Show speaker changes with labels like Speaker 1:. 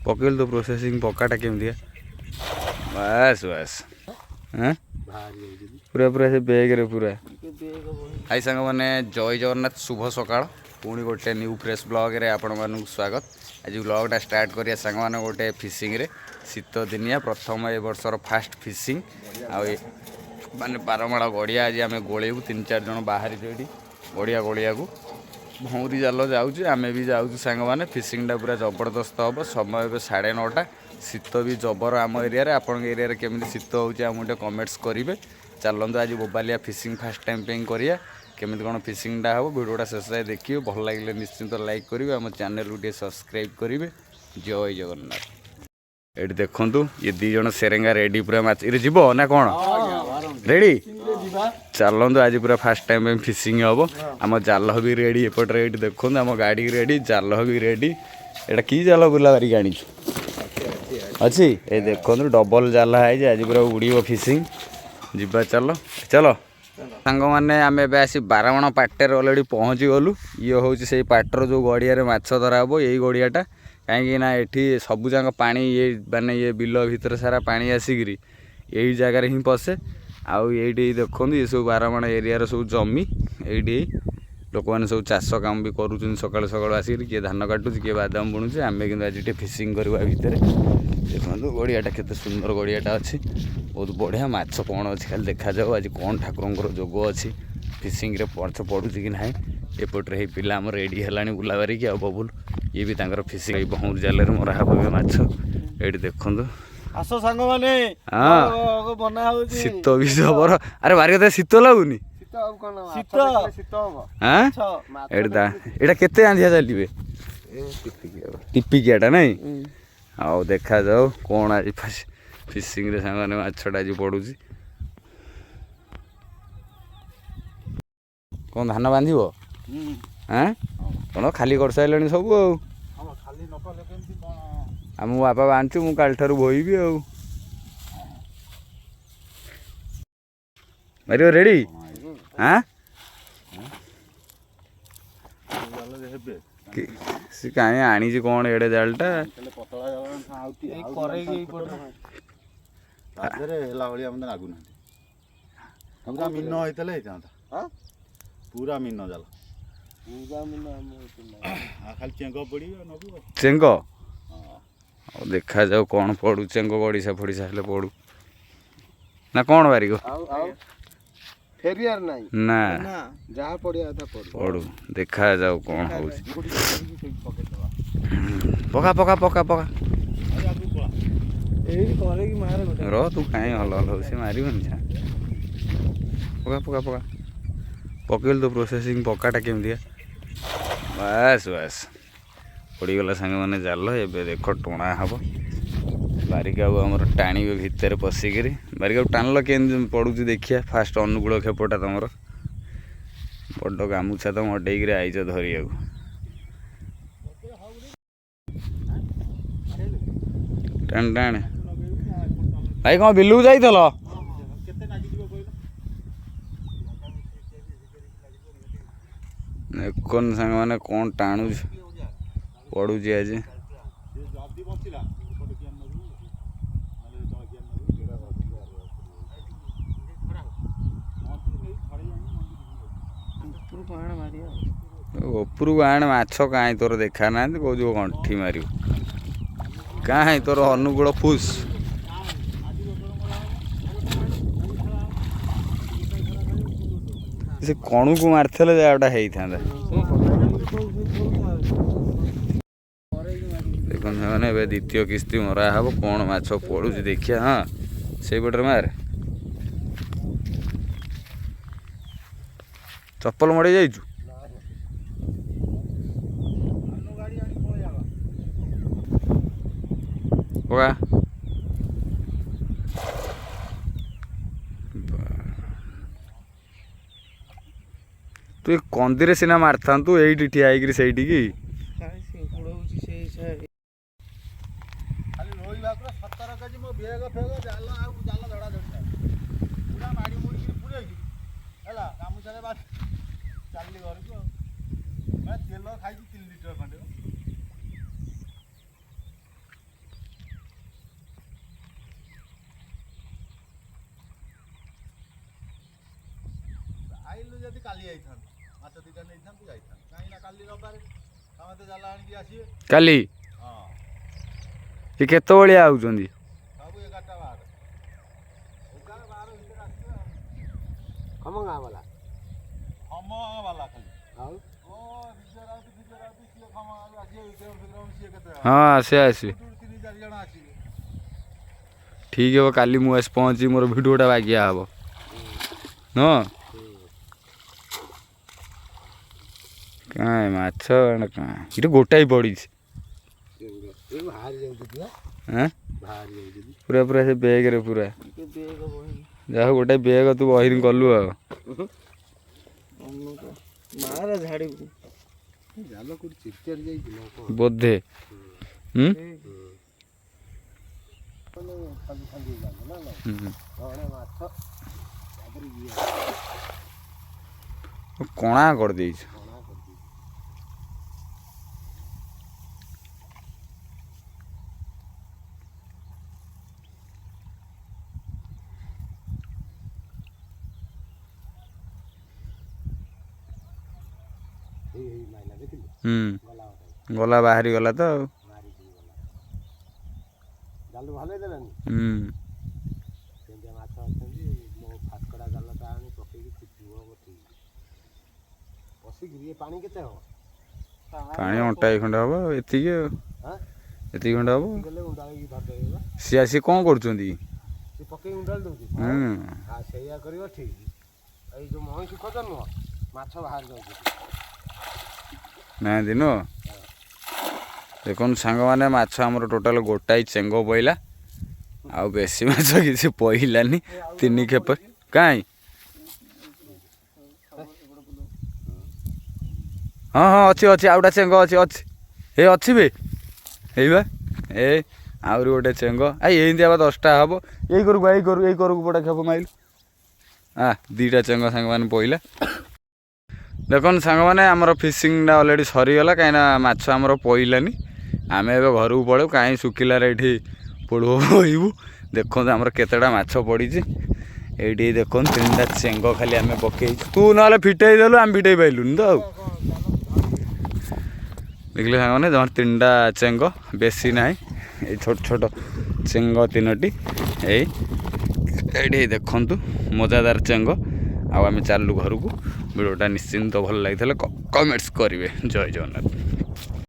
Speaker 1: पकेल तो प्रोसेसिंग पक्काटा केमती बस बस हाँ पूरा पूरा से बैग रे पूरा हाई सांग मैंने जय जगन्नाथ शुभ सकाळ पुणी गोटे न्यू फ्रेश ब्लॉग रे आपण मानक स्वागत। आज ब्लॉगटा स्टार्ट करिया सांग माने गोटे फिशिंग रे शीत दिनिया प्रथम ए वर्षर फास्ट फिशिंग आ माने बारमाला गड़िया आज आम गोलू 3-4 जन बाहरी ये गड़िया गोलिया को भौरी जाल जाऊँ आम भी जाऊँ सांग मैंने फिशिंगटा पूरा जबरदस्त हम समय ए 9:30 शीत भी जबर आम एरिया आपण एरिया केमी शीत होटे कमेंट्स करेंगे। चलते आज बोबालिया फिशिंग फास्ट टाइम पे करिया केमी कौन फिशिंगटा हम भिडियोटा शेष जाए देखिए भल लगे निश्चिंत लाइक करेंगे आम चैनल को सब्सक्राइब करेंगे। जय जगन्नाथ। ये देखु ये दी जन सेरेंगा रेडी पूरा माछ जीव ना कौन रेडी चलतु आज पूरा फास्ट टाइम पे फिशिंग हम आम जाल भी रेडी एपटे ये देखो आम गाड़ी रेडी जाल भी रेडी एटा की जाल बुला बारिक आनी अच्छी ये देखो डबल जाल है आज पूरा उड़ फिशिंग जीवा चलो चलो सांग मैंने आम ए आसी बारमाण पाटर अलरेडी पहुँची गलु ये हूँ से पाटर जो गड़िया माछ धरा हम यही गड़ियाटा कहीं ये सबूक पानी ये माने ये बिल भीतर सारा पानी आसिक यही जगार हिं पशे आउ ये देखो ये सब बारमाण एरिया सब जमी ये लोक मैंने सब चाष काम भी कर सका सका आसिक किए धान काटुच किए बादाम बुणुचे आम कि आज फिशिंग करवा भितर देखो गड़ियाटा केते सुंदर गड़ियाटा अच्छी बहुत बढ़िया माछ कौन अच्छी खाली देखा जाओ आज कौन ठाकुर जोग अच्छी फिशिंग रे पर्च पड़ू कि ना एपटे पिला आम रेडी है बुला बारिक आ बबुल ये भी तांकर फिशिंग बहुत जाल मरा हे माछ ये देखु
Speaker 2: आस सांग माने
Speaker 1: हाँ
Speaker 2: बना हो
Speaker 1: शीत भी जबर अरे बारिक शीत लगुनि एटा केते आंधिया चलिए टिपिकियाटा नहीं आओ देखा जाओ कौन आज फिशिंग रे सांग माछटा आज पड़ू कौन धान बांध हाँ कौन खाली कर सारे सब आम बापा बांधु मु काल ठार बोईबी मारियो रेडी हाँ कहीं आनी कौन एड़े जालटा
Speaker 2: पूरा मीन जाल खाली
Speaker 1: चेंग देखा जाओ कौन पड़ू चेंग गड़िशा फड़िशा हेले पड़ू ना कौन बारिक
Speaker 2: फेरियार नहीं
Speaker 1: ना
Speaker 2: जहाँ पड़िया था
Speaker 1: पड़ू देखा जाओ कौन हो पका पका पका पका रो तू कहीं हल हल हो मारबनी पका पका पका पकेल तो प्रोसेसिंग पक्काटा केमती बस बस पड़गला सांग मैंने जाल ए देख टणा हम बारिक आम टाणी भितर पशिक बारिक टाणल के पड़ू देखिए फास्ट अनुकूल खेपटा तुम बड़ गामुछा तो मटेक आईच धरिया टाण टाण भाई कौन बिलू जाइल कौन सांग मैंने कौन टाणु पड़ू आज उपरू आण माछ कहीं तोर देखा ना कौच गंठी मार कहीं तोर अनुकूल फुस से कणु को मारते जाटा होता देखो मैंने द्वितीय किस्ती मरा हम कौन माछ पड़ू देखिए हाँ से पटे मार चप्पल मड़े जाइचु पका तु कंदी सीना मारता ये ठिया होटी की
Speaker 2: ଆଇଲୁ ଯଦି କାଲି ଯାଇଥାନ୍ତୁ ମାଛ ଦୁଇଟା ନେଇଥାନ୍ତୁ ଯାଇଥାନ୍ତୁ କାହିଁକି ନା କାଲି ରବିବାର ସମସ୍ତେ ଜାଲ ଆଣିକି ଆସିବେ।
Speaker 1: କାଲି
Speaker 2: ହଁ
Speaker 1: ସେ କେତେବେଳିଆ ଆଉଛନ୍ତି?
Speaker 2: ସବୁ 11ଟା 12 ଭିତରେ ଆସିବେ ଆଉ। ଖମ ଗାଁ ବାଲା ଖାଲି ଆଉ ଓ ବିଜୟ ରାଉତ ସିଏ ଖମ ଗାଁରୁ ଆସିବେ। ବିକ୍ରମ ସିଏ କେତେ
Speaker 1: ହଁ ସେ ଆସିବେ
Speaker 2: 3-4 ଜଣ ଆସିବେ।
Speaker 1: ଠିକ୍ ହେବ। କାଲି ମୁଁ ଆସି ପହଞ୍ଚିବି ମୋର ଭିଡ଼ିଓଟା ବାଗିଆ ହେବ ନୁହଁ? କାଇଁ ମାଛ କାଇଁ ଏଠି ଗୋଟାଏ ପଡ଼ିଛି ପୁରା ପୁରା ସେ ବେଗରେ ପୁରା ଯାହା ହଉ ଗୋଟେ ବେଗ ତୁ ବହିନି କଲୁ ଆଉ ବୋଧେ କଣା କରିଦେଇଛୁ। ଗଲା ବାହାରି ଗଲା ତ ଆଉ ପାଣି ଅଣ୍ଟାଏ ଖଣ୍ଡେ ହବ ଏତିକି ଆଉ ଏତିକି ଖଣ୍ଡେ ହବ। ସିଏ ଆସି କ'ଣ କରୁଛନ୍ତି?
Speaker 2: ସେଇଆ କରିବ ଠିକ। ଏଇ ଯୋଉ ମଇଁଷି ଖୋଜ ନୁହଁ ମାଛ ବାହାରି ଯାଉଛି
Speaker 1: ନାହାନ୍ତି ନୁହଁ। ଦେଖନ୍ତୁ ସାଙ୍ଗମାନେ ମାଛ ଆମର ଟୋଟାଲ ଗୋଟାଏ ଚେଙ୍ଗ ପଇଲା ଆଉ ବେଶୀ ମାଛ କିଛି ପଇଲାନି 3 ଖେପ। କାଇଁ ହଁ ହଁ ଅଛି ଅଛି ଆଉ ଗୋଟେ ଚେଙ୍ଗ ଅଛି ଅଛି ଏ ଅଛି ବେ ଏଇ ବା ଏ ଆହୁରି ଗୋଟେ ଚେଙ୍ଗ ଏମିତି ଆବା 10ଟା ହବ। ଏଇ କରକୁ ପଟା ଖେପ ମାଇଲୁ 2ଟା ଚେଙ୍ଗ ସାଙ୍ଗମାନେ ପଇଲା। ଦେଖନ୍ତୁ ସାଙ୍ଗମାନେ ଆମର ଫିସିଂଟା ଅଲରେଡ଼ି ସରିଗଲା କାହିଁକିନା ମାଛ ଆମର ପଇଲାନି। ଆମେ ଏବେ ଘରକୁ ପଳେଇବୁ କାହିଁ ଶୁଖିଲାରେ ଏଇଠି ପୋଳୁବୁ। ଦେଖନ୍ତୁ ଆମର କେତେଟା ମାଛ ପଡ଼ିଛି ଏଇଠି ଦେଖନ୍ତୁ 3ଟା ଚେଙ୍ଗ ଖାଲି ଆମେ ପକେଇଛୁ। ତୁ ନହେଲେ ଫିଟେଇ ଦେଲୁ ଆମେ ଫିଟେଇ ପାଇଲୁନି ତ ଆଉ ଦେଖିଲେ ସାଙ୍ଗମାନେ ଜମା 3ଟା ଚେଙ୍ଗ ବେଶୀ ନାହିଁ। ଏଇ ଛୋଟ ଛୋଟ ଚେଙ୍ଗ 3ଟି ଏଇଠି ଦେଖନ୍ତୁ ମଜାଦାର ଚେଙ୍ଗ। ଆଉ ଆମେ ଚାଲୁ ଘରକୁ। ଭିଡ଼ିଓଟା ନିଶ୍ଚିନ୍ତ ଭଲ ଲାଗିଥିଲେ କମେଣ୍ଟସ୍ କରିବେ। ଜୟ ଜଗନ୍ନାଥ।